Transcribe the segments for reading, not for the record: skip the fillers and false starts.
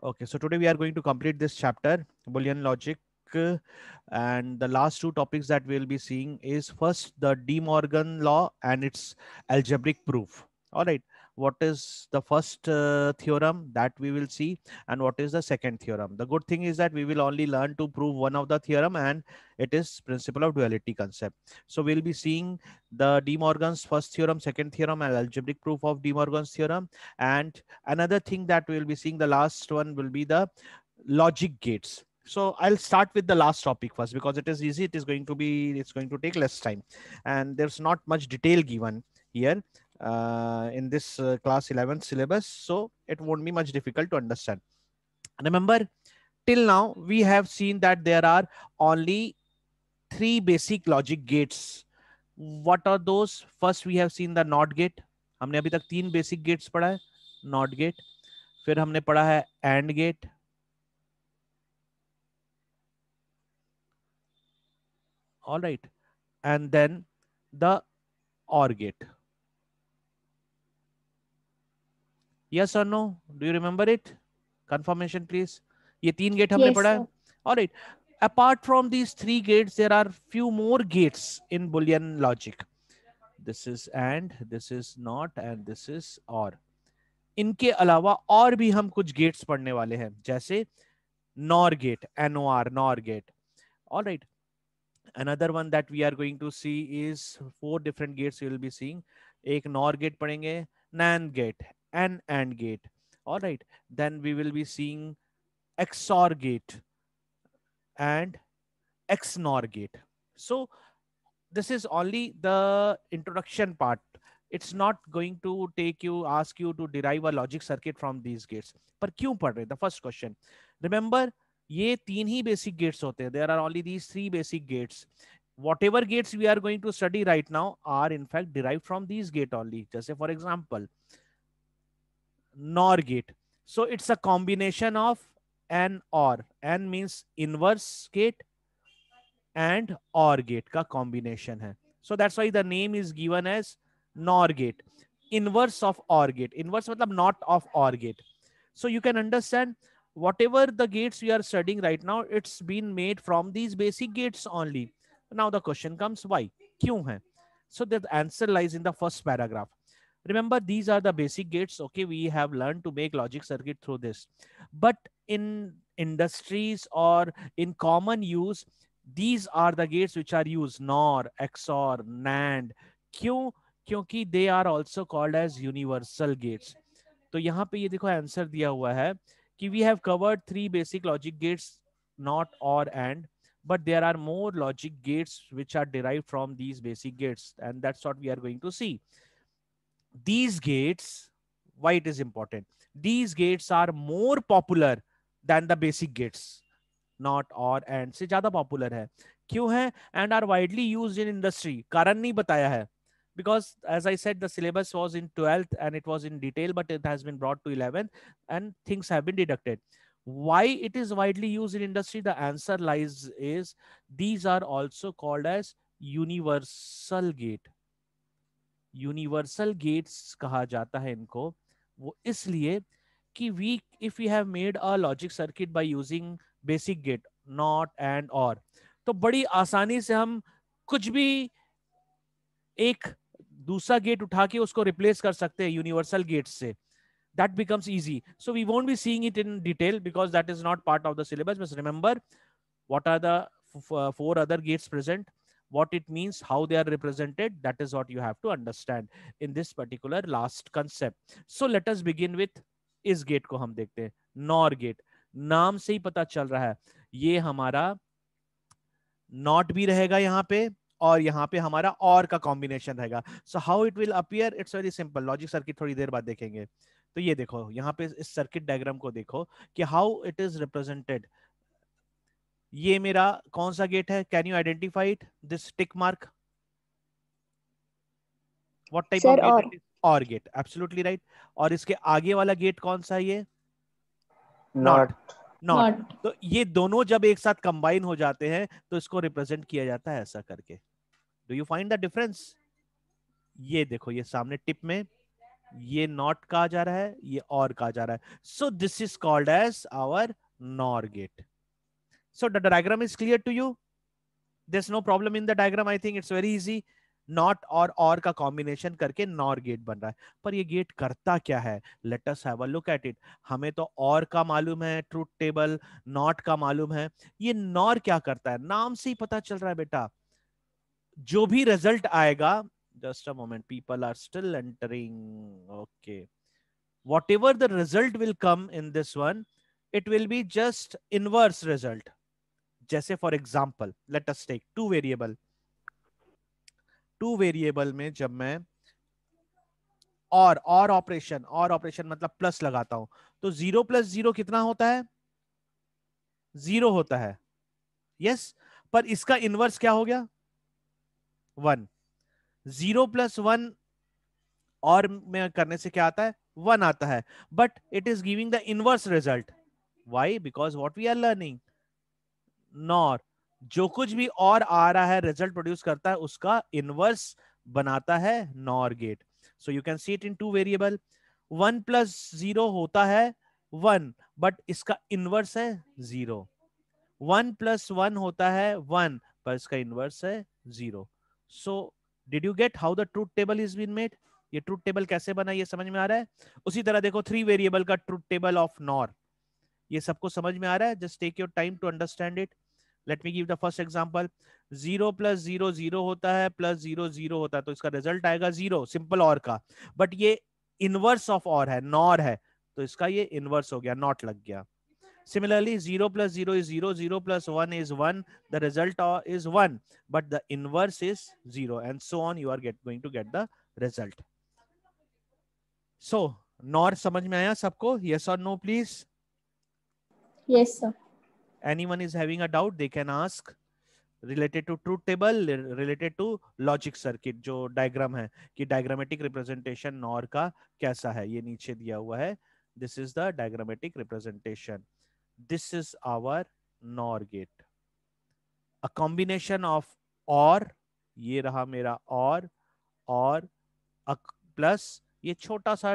Okay, so today we are going to complete this chapter, Boolean logic. And the last two topics that we'll be seeing is first the De Morgan law and its algebraic proof. All right, what is the first theorem that we will see, and what is the second theorem? The good thing is that we will only learn to prove one of the theorem, and it is principle of duality concept. So we'll be seeing the De Morgan's first theorem, second theorem, and algebraic proof of De Morgan's theorem. And another thing that we'll be seeing, the last one will be the logic gates. So I'll start with the last topic first because it is easy. It's going to take less time, and there's not much detail given here in this class 11 syllabus, so it won't be much difficult to understand. Remember, till now we have seen that there are only three basic logic gates. What are those? First we have seen the NOT gate. हमने अभी तक तीन basic gates पढ़ा है. NOT gate, फिर हमने पढ़ा है AND gate, all right, and then the OR gate. Yes or no? Do you remember it? Confirmation please. ये तीन गेट हमने Yes, पढ़ा है. sir. All right. Apart from these three gates, there are few more gates in Boolean logic. This is AND, this is NOT, and this is OR. इनके अलावा और भी हम कुछ गेट्स पढ़ने वाले हैं, जैसे NOR gate, NOR, NOR gate. All right. Another one that we are going to see is four different gates you will be seeing. एक NOR gate पढ़ेंगे, NAND gate, AND gate. All right. Then we will be seeing XOR gate and XNOR gate. So this is only the introduction part. It's not going to ask you to derive a logic circuit from these gates. पर क्यों पढ़ रहे? The first question. Remember, ये तीन ही basic gates होते हैं. There are only these three basic gates. Whatever gates we are going to study right now are in fact derived from these gate only. जैसे for example, NOR gate. So it's a combination of AND OR. AND means inverse gate and OR gate का combination है. So that's why the name is given as NOR gate. Inverse of OR gate. Inverse मतलब not of OR gate. So you can understand whatever the gates we are studying right now, it's been made from these basic gates only. Now the question comes, why? क्यों है? So the answer lies in the first paragraph. Remember, these are the basic gates. Okay, we have learned to make logic circuit through this. But in industries or in common use, these are the gates which are used: NOR, XOR, NAND. क्यों? क्योंकि they are also called as universal gates. तो यहाँ पे ये देखो answer दिया हुआ है कि we have covered three basic logic gates, not or and, but there are more logic gates which are derived from these basic gates, and that's what we are going to see. These gates, why it is important? These gates are more popular than the basic gates. Not or and से ज्यादा popular है. क्यों है? And are widely used in industry. कारण नहीं बताया है. Because as I said, the syllabus was in 12th and it was in detail, but it has been brought to 11th and things have been deducted. Why it is widely used in industry? The answer lies is these are also called as universal gate. Universal gates कहा जाता है इनको, वो इसलिए कि we if we have made a logic circuit by using basic gate not and or, तो बड़ी आसानी से हम कुछ भी एक दूसरा गेट उठा के उसको रिप्लेस कर सकते हैं यूनिवर्सल गेट से. That becomes easy. So we won't be seeing it in detail because that is not part of the syllabus. But remember, what are the four other gates present, what it means, how they are represented, that is what you have to understand in this particular last concept. So let us begin with इस gate को हम देखते हैं. Nor gate, नाम से ही पता चल रहा है ये हमारा नॉट भी रहेगा यहाँ पे और यहाँ पे हमारा और का कॉम्बिनेशन रहेगा. So how it will appear, it's very simple. Logic circuit थोड़ी देर बाद देखेंगे. तो ये देखो यहाँ पे इस सर्किट डायग्राम को देखो कि हाउ इट इज रिप्रेजेंटेड. ये मेरा कौन सा गेट है? Can you identify it? This tick mark, what type of Sir, gate or it is? Or gate, absolutely right. और इसके आगे वाला गेट कौन सा है? ये नॉट. Not. नॉट. not. तो ये दोनों जब एक साथ कंबाइन हो जाते हैं तो इसको रिप्रेजेंट किया जाता है ऐसा करके. Do you find the difference? ये देखो, ये सामने टिप में ये नॉट कहा जा रहा है, ये और कहा जा रहा है. So this is called as our nor gate. So the diagram is clear to you. there's no problem in the diagram. I think it's very easy. Not और का कॉम्बिनेशन करके नॉर गेट बन रहा है. पर ये गेट करता क्या है? Let us have a look at it. हमें तो और का मालूम है, ट्रूथ टेबल. नॉट का मालूम है. ये नॉर क्या करता है? नाम से ही पता चल रहा है बेटा. जो भी रिजल्ट आएगा, just a moment, people are still entering. Okay. whatever the result will come in this one, it will be just inverse result. जैसे for example let us take two variable. Two variable में जब मैं और operation मतलब plus लगाता हूं, तो 0 + 0 कितना होता है? 0 होता है. यस. पर इसका इनवर्स क्या हो गया? 1. 0 + 1 और में करने से क्या आता है? 1 आता है. But it is giving the inverse result. Why? Because what we are learning, nor जो कुछ भी और आ रहा है रिजल्ट प्रोड्यूस करता है, उसका इनवर्स बनाता है nor gate. So you can see it in two variable. 1 + 0 होता है 1, बट इसका इनवर्स है 0. 1 + 1 होता है 1, पर इसका इनवर्स है 0. So did you get how the truth table is been made? ये ट्रूथ टेबल कैसे बना, ये समझ में आ रहा है? उसी तरह देखो 3 वेरिएबल का ट्रूथ टेबल ऑफ नॉर. ये सबको समझ में आ रहा है? Just take your time to understand it. Let me give the first example. 0 + 0 0 होता है, प्लस 0 0 होता है, तो इसका रिजल्ट आएगा 0, सिंपल और का. बट ये इनवर्स ऑफ और है, नॉर है, तो इसका ये इनवर्स हो गया, नॉट लग गया. Similarly, 0 + 0 is 0, 0 + 1 is 1, the result is 1, but the inverse is 0, and so on. You are going to get the result. So, NOR समझ में आया सबको? Yes or no, please? Yes, sir. Anyone is having a doubt, they can ask. Related to truth table, related to logic circuit, जो diagram है कि diagrammatic representation NOR का कैसा है, ये नीचे दिया हुआ है. This is the diagrammatic representation. This is our NOR gate. A combination of और, ये रहा मेरा और प्लस ये छोटा सा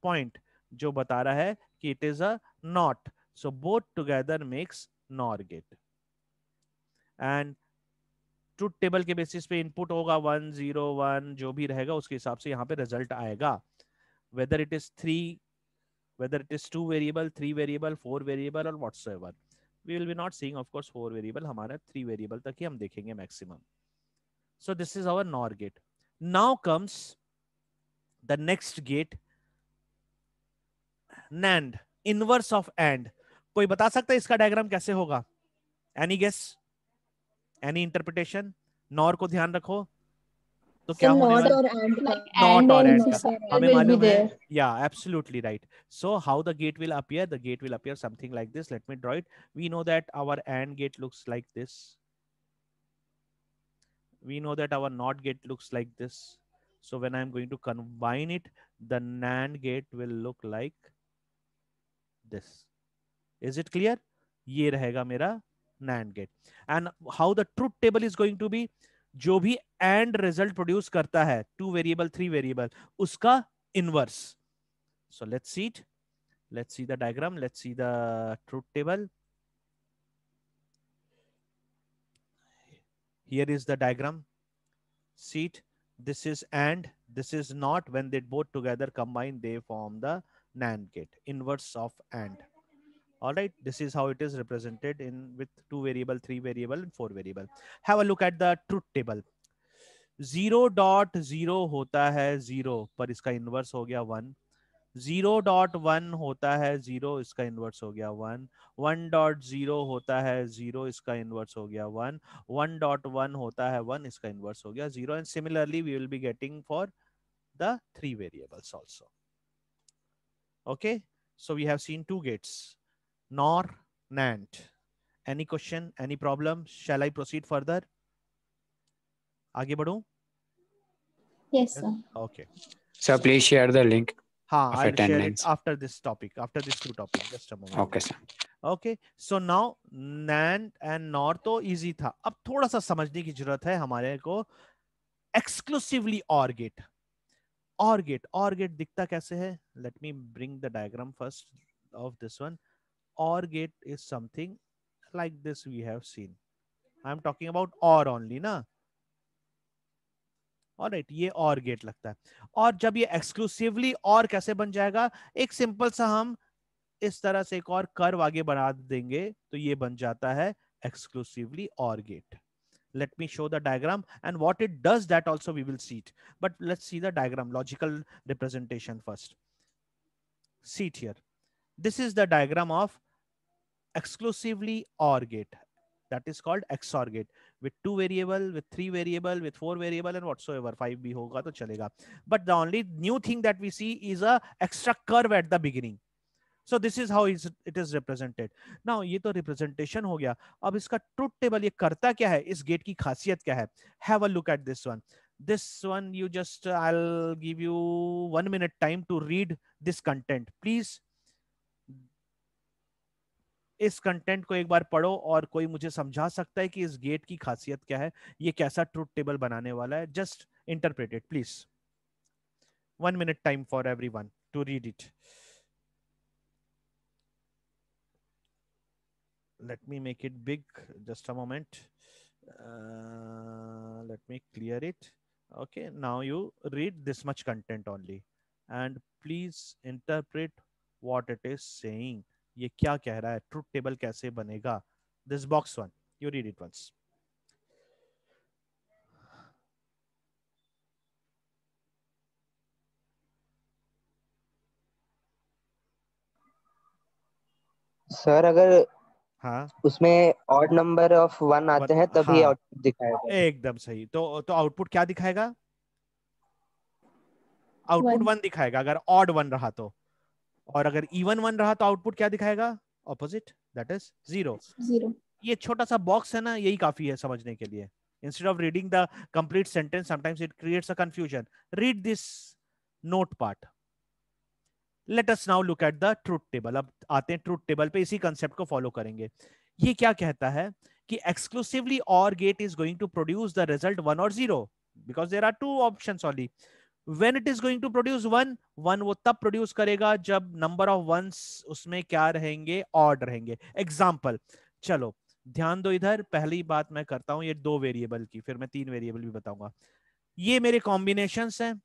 पॉइंट जो बता रहा है कि it is a not. So both together makes nor gate. And truth table के बेसिस पे इनपुट होगा 1 0 1, जो भी रहेगा उसके हिसाब से यहाँ पे रिजल्ट आएगा. Whether it is 3, whether it is 2 variable, 3 variable, 4 variable or whatsoever. We will be not seeing of course 4 variable, हमारा 3 variable तक ही हम देखेंगे maximum. So this is our NOR gate. Now comes the next gate, NAND, inverse of AND. कोई बता सकता है इसका diagram कैसे होगा? Any guess? Any interpretation? NOR को ध्यान रखो. तो क्या होने Not वाला? or and का. Like Not and or and and का. sir, हमें will be मालूम है. there. Yeah, absolutely right. So how the gate will appear? The gate will appear something like this. Let me draw it. We know that our AND gate looks like this. We know that our NOT gate looks like this. So when I'm going to combine it, the NAND gate will look like this. Is it clear? ये रहेगा मेरा NAND gate. And how the truth table is going to be? जो भी AND result produce करता है 2 variable 3 variable, उसका inverse. So let's see it. Let's see the diagram. Let's see the truth table. Here is the diagram. See it. This is AND, this is NOT. When they both together combine, they form the NAND gate, inverse of AND. All right, this is how it is represented in with 2 variable, 3 variable and 4 variable. Have a look at the truth table. 0.0 होता है 0, पर इसका inverse हो गया 1. 0.1 होता है 0, इसका inverse हो गया 1. 1.0 होता है 0, इसका इनवर्स हो गया 1. 1.1 होता है 1, इसका इनवर्स हो गया 0. And similarly we will be getting for the 3 variables also. Okay, so we have seen 2 gates, NOR, NAND. Any question, any problem? Shall I proceed further? आगे बढ़ूं? Yes, sir. Okay. Sir, please share the link हाँ, of I'll share it attendance. after this topic, after this 2 topic. Just a moment. Okay, sir. Okay, so now NAND and NOR तो easy था. अब थोड़ा सा समझने की जरूरत है हमारे को. Exclusively OR gate. OR gate दिखता कैसे है? Let me bring the diagram first of this one. OR gate is something like this we have seen. I am talking about OR only ना. ऑलराइट, ये और गेट लगता है. और जब ये एक्सक्लूसिवली और कैसे बन जाएगा? एक सिंपल सा हम इस तरह से एक और कर्व आगे बढ़ा देंगे तो ये बन जाता है exclusively OR gate. Let me show the diagram and what it does, that also we will see it. But let's see the diagram, logical representation first. See it here. This is the diagram of exclusively OR gate. That is called XOR gate, with 2 variable, with 3 variable, with 4 variable, and whatsoever. 5 भी होगा तो चलेगा. But the only new thing that we see is a extra curve at the beginning. So this is how it is represented. Now ये तो representation हो गया. अब इसका truth table ये करता क्या है? इस गेट की खासियत क्या है? Have a look at this one. This one you just I'll give you 1 minute time to read this content. Please इस कंटेंट को एक बार पढ़ो और कोई मुझे समझा सकता है कि इस गेट की खासियत क्या है, ये कैसा ट्रूथ टेबल बनाने वाला है? Just interpret it please. 1 minute time for everyone to read it. Let me make it big, just a moment. Let me clear it. Okay, now you read this much content only and please interpret what it is saying. ये क्या कह रहा है? Truth table कैसे बनेगा? This box one, you read it once. Sir अगर हाँ उसमें ऑड नंबर ऑफ 1 आते हैं तभी हाँ, आउटपुट दिखाएगा. एकदम सही. तो आउटपुट क्या दिखाएगा? आउटपुट 1 दिखाएगा अगर ऑड 1 रहा तो. और अगर इवन 1 रहा तो आउटपुट क्या दिखाएगा? Opposite, that is 0. 0. ये छोटा सा बॉक्स है ना, यही काफी है समझने के लिए. Instead of reading the complete sentence, sometimes it creates a confusion. Read this note part. Let us now look at the truth table. अब आते हैं ट्रूथ टेबल पे, इसी कंसेप्ट को फॉलो करेंगे. ये क्या कहता है कि exclusively OR gate is going to produce the result 1 or 0 because there are two options only. When it is going to produce 1 वो तब प्रोड्यूस करेगा जब नंबर ऑफ वंस उसमें क्या रहेंगे? ऑड रहेंगे. एग्जाम्पल, चलो ध्यान दो इधर. पहली बात मैं करता हूं ये 2 वेरिएबल की, फिर मैं 3 वेरिएबल भी बताऊंगा. ये मेरे कॉम्बिनेशंस हैं.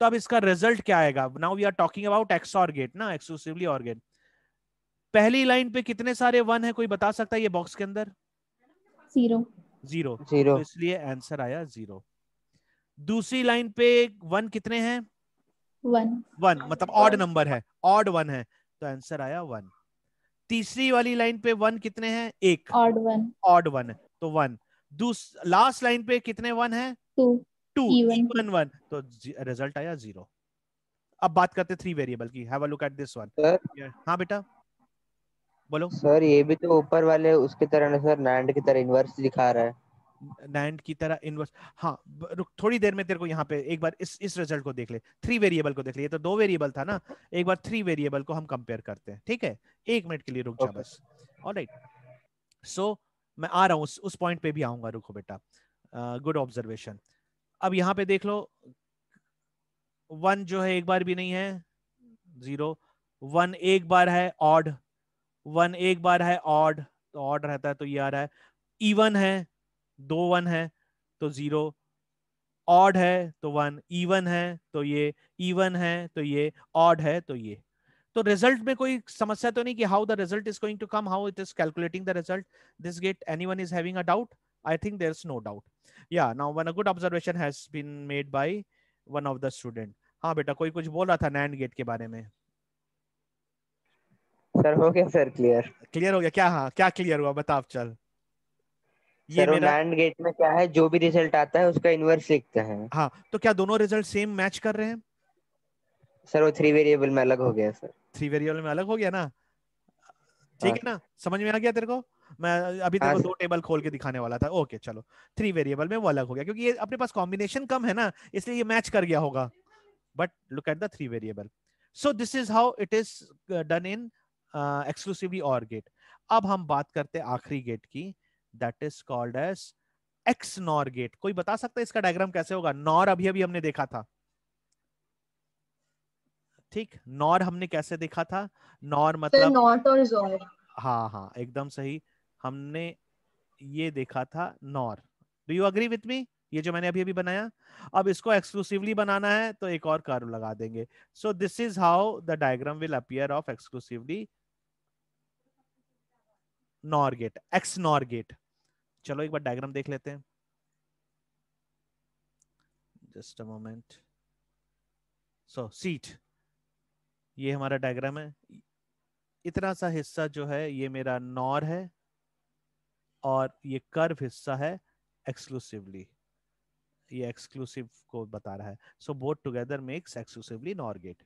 तो अब इसका रिजल्ट क्या आएगा? Now we are talking about XOR gate ना, एक्सक्लूसिवली OR गेट. पहली लाइन पे कितने सारे 1 है? कोई बता सकता है ये बॉक्स के अंदर? 0. 0. 0. तो इसलिए आंसर आया 0. दूसरी लाइन पे 1 कितने हैं? 1. 1 मतलब ऑड नंबर है, ऑड 1 है, तो आंसर आया 1. तीसरी वाली लाइन पे 1 कितने हैं? 1. Odd 1. ऑड 1 है तो 1. लास्ट लाइन पे कितने 1 है? 2. 2. Even 2. इवन 1 तो रिजल्ट आया 0. अब बात करते 3 वेरिएबल की. Have a look at this one. Sir हाँ बेटा बोलो. सर ये भी तो ऊपर वाले उसकी तरह ना सर, नैंड की तरह इनवर्स दिखा रहा है. नैंड की तरह इनवर्स. हाँ रुक, थोड़ी देर में तेरे को यहाँ पे एक बार इस रिजल्ट को देख ले. 3 वेरिएबल को देख ले. ये तो 2 वेरिएबल था ना, एक बार 3 वेरिएबल को हम कंपेयर करते हैं. ठीक है, 1 मिनट के लिए रुक जा Okay. बस. ऑलराइट, सो मैं आ रहा हूँ, उस पॉइंट पे भी आऊंगा. रुको बेटा, गुड ऑब्जर्वेशन. अब यहाँ पे देख लो, 1 जो है एक बार भी नहीं है, 0. 1 एक बार है ऑड, 1 एक बार है ऑड, तो ऑड रहता है तो ये आ रहा है. इवन है, 2 1 है तो 0. ऑड है तो 1, इवन है तो ये, इवन है तो ये, ऑड है तो ये. तो रिजल्ट में कोई समस्या तो नहीं कि how the result is going to come, how it is calculating the result. This gate, anyone is having a doubt? I think there's no doubt. Yeah, now when a good observation has been made by one of the student. हाँ बेटा, कोई कुछ बोल रहा था NAND gate के बारे में. सर हो गया सर क्लियर. क्लियर हो गया क्या? हाँ क्या क्लियर हुआ बता अब चल. ये सर वो मेरा, नैंड गेट में क्या है, जो भी रिजल्ट आता है उसका इनवर्स लिखते हैं. हाँ तो क्या दोनों रिजल्ट सेम मैच कर रहे हैं? सर वो 3 वेरिएबल में अलग हो गया सर. 3 वेरिएबल में अलग हो गया ना. ठीक हाँ है ना, समझ में आ गया तेरे को? मैं अभी तेरे हाँ को सर. 2 टेबल खोल के दिखाने वाला था. ओके चलो, 3 वेरिएबल में वो अलग हो गया क्योंकि ये अपने पास कॉम्बिनेशन कम है ना, इसलिए ये मैच कर गया होगा. But look at the 3 variable. So this is how it is done in exclusively OR gate. अब हम बात करते हैं आखिरी गेट की, that is called as XNOR gate. कोई बता सकता है इसका डायग्राम कैसे होगा? नॉर अभी अभी हमने देखा था. ठीक, नॉर हमने कैसे देखा था? नॉर सर मतलब, नॉट और जॉर। हाँ हाँ एकदम सही, हमने ये देखा था nor. Do you agree with me? ये जो मैंने अभी अभी बनाया, अब इसको एक्सक्लूसिवली बनाना है तो एक और कर्व लगा देंगे। So this is how the diagram will appear of exclusively nor gate, X nor gate. चलो एक बार डायग्राम देख लेते हैं, just a moment. So seat, ये हमारा डायग्राम है। इतना सा हिस्सा जो है ये मेरा नॉर है, और ये कर्व हिस्सा है एक्सक्लूसिवली, ये एक्सक्लूसिव को बता रहा है। So both together makes exclusively nor gate.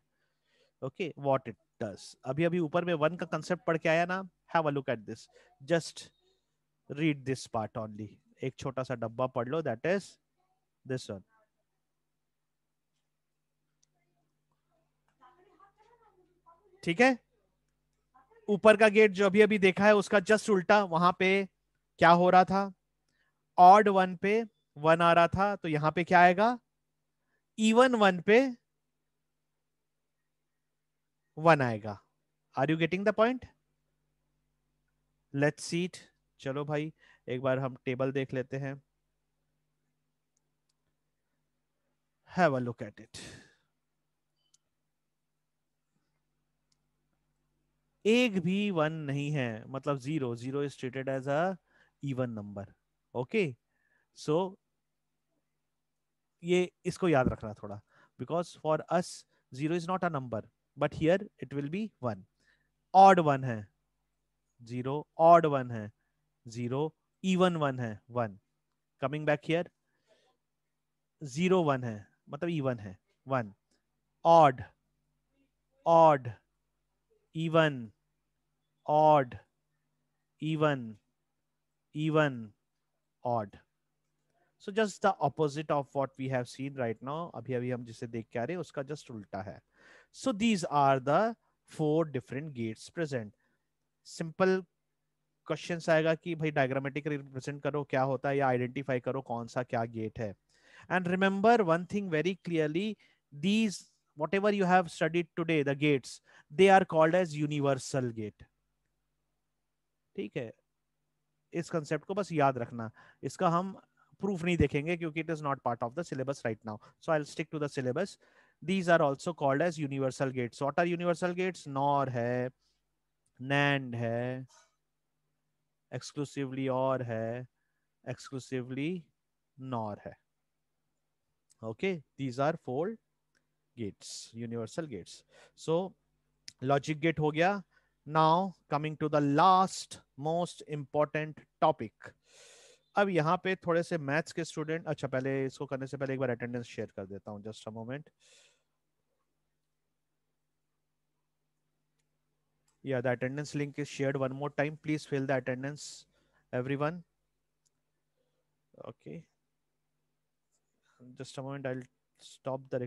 Okay, what it does, अभी अभी ऊपर में वन का कंसेप्ट पढ़ के आया ना, have a look at this, just read this part only. एक छोटा सा डब्बा पढ़ लो, दैट इज दिस वन। ठीक है, ऊपर का गेट जो अभी अभी देखा है उसका जस्ट उल्टा, वहां पे क्या हो रहा था? ऑड वन पे वन आ रहा था, तो यहां पे क्या आएगा? इवन वन पे वन आएगा। Are you getting the point? Let's see it. चलो भाई एक बार हम टेबल देख लेते हैं, have a look at it. एक भी वन नहीं है, मतलब zero, zero is treated as an even number. Okay, so ये इसको याद रखना थोड़ा, because for us zero is not a number, but here it will be one. Odd one है जीरो, ऑड वन है जीरो, इवन वन है one. Coming back here, zero one है मतलब इवन है one, odd, odd, even, odd, even, even, odd. So just the opposite of what we have seen right now, अभी अभी हम जिसे देख के आ रहे हैं उसका जस्ट उल्टा है। So these are the four different gates present. Simple questions आएगा कि भाई डायग्रामेटिकली रिप्रेजेंट करो क्या होता है, या आइडेंटिफाई करो कौन सा क्या गेट है। And remember one thing very clearly, these whatever you have studied today, the gates, they are called as universal gate। ठीक है, इस कंसेप्ट को बस याद रखना, इसका हम प्रूफ नहीं देखेंगे क्योंकि it is not part of the syllabus right now, so I will stick to the syllabus. These are also called as universal gates. What are universal gates? NOR है, नैंड है, एक्सक्लूसिवली और है, exclusively NOR है। Okay, these are four gates, universal gates. So logic gate हो गया। Now coming to the last most important topic. अब यहाँ पे थोड़े से मैथ्स के स्टूडेंट, अच्छा पहले इसको करने से पहले एक बार अटेंडेंस शेयर कर देता हूँ, just a moment. Yeah, the attendance link is shared one more time. Please fill the attendance, everyone. Okay. Just a moment, I'll stop the